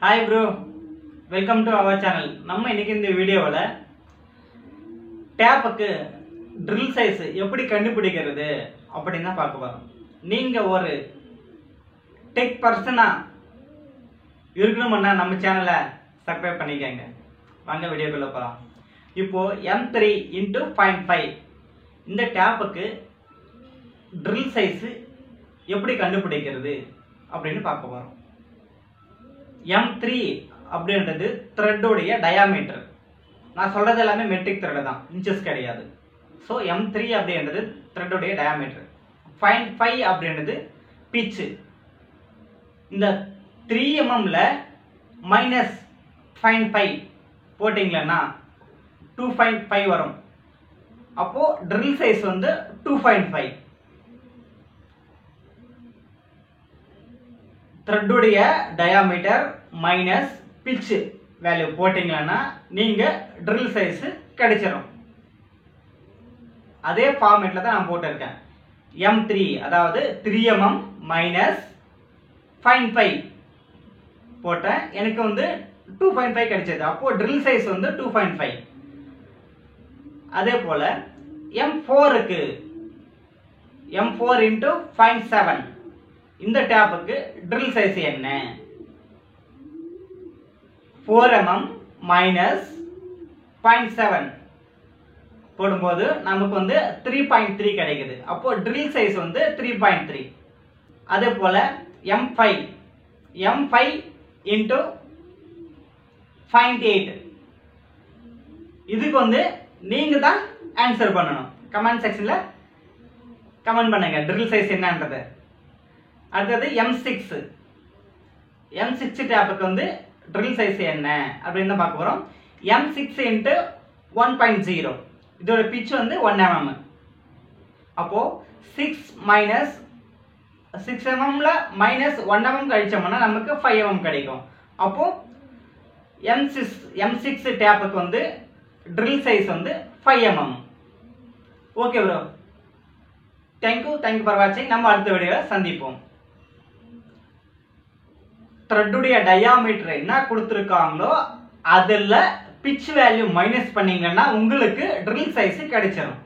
Hi bro, welcome to our channel. நம்ம இன்னைக்கு இந்த வீடியோவில் டேப்புக்கு ட்ரில் சைஸ் எப்படி கண்டுபிடிக்கிறது அப்படின்னு தான் பார்க்க போறோம். நீங்க ஒரு டெக் பர்சனா இருக்கணும்னா நம்ம சேனலை சப்ஸ்கிரைப் பண்ணிக்கங்க. வாங்க வீடியோக்குள்ள போகலாம். இப்போ M3 × 0.5 இந்த டேப்புக்கு ட்ரில் சைஸ் எப்படி கண்டுபிடிக்கிறது அப்படின்னு பார்க்க போறோம். M3 அப்படின்றது த்ரெட்டோடைய டயாமீட்டர். நான் சொல்றது எல்லாமே மெட்ரிக் த்ரெட் தான், இன்ச்சஸ் கிடையாது. ஸோ M3 அப்படின்றது த்ரெட்டோடைய டயாமீட்டர். 0.5 அப்படின்றது பிச்சு. இந்த 3 mmல -0.5 போட்டிங்களா 2.5 வரும். அப்போ ட்ரில் சைஸ் வந்து 2.5. த்ரெட்டுடைய டயாமீட்டர் மைனஸ் பிட்ச் வேல்யூ போட்டிங்களா நீங்க ட்ரில் சைஸ் கிடைச்சிடும். அதே ஃபார்மேட்ல தான் நான் போட்டிருக்கேன். M3 அதாவது 3 mm மைனஸ் 0.5 போட்டேன், எனக்கு வந்து 2.5 கிடைச்சது. அப்போ ட்ரில் சைஸ் வந்து 2.5. அதே போல M4க்கு M4 × 0.7 இந்த டேப்புக்கு ட்ரில் சைஸ் என்ன? 4 mm மைனஸ் 0.7 போடும்போது நமக்கு வந்து 3.3 கிடைக்குது. அப்போ ட்ரில் சைஸ் வந்து 3.3. அதே போல M5 × 0.8 இதுக்கு வந்து நீங்க தான் ஆன்சர் பண்ணணும். கமெண்ட் செக்ஷன்ல கமெண்ட் பண்ணுங்க ட்ரில் சைஸ் என்னன்றது. அடுத்தது M6 டேப்புக்கு வந்து ட்ரில் சைஸ் என்ன அப்படின்னு தான் பார்க்க போறோம். M6 × 1.0 இதோட பிட்ச் வந்து 1 mm. அப்போ 6 mmல -1 mm கழிச்சோம்னா நமக்கு 5 mm கிடைக்கும். அப்போ M6 டேப்புக்கு வந்து ட்ரில் சைஸ் வந்து 5 mm. Okay bro, thank you for வாட்சிங். நம்ம அடுத்த வீடியோவில் சந்திப்போம். த்ரெட்டுடைய டயாமீட்டர் என்ன கொடுத்துருக்காங்களோ அதில் பிட்ச் வேல்யூ மைனஸ் பண்ணீங்கன்னா உங்களுக்கு ட்ரில் சைஸ் கிடைச்சிடும்.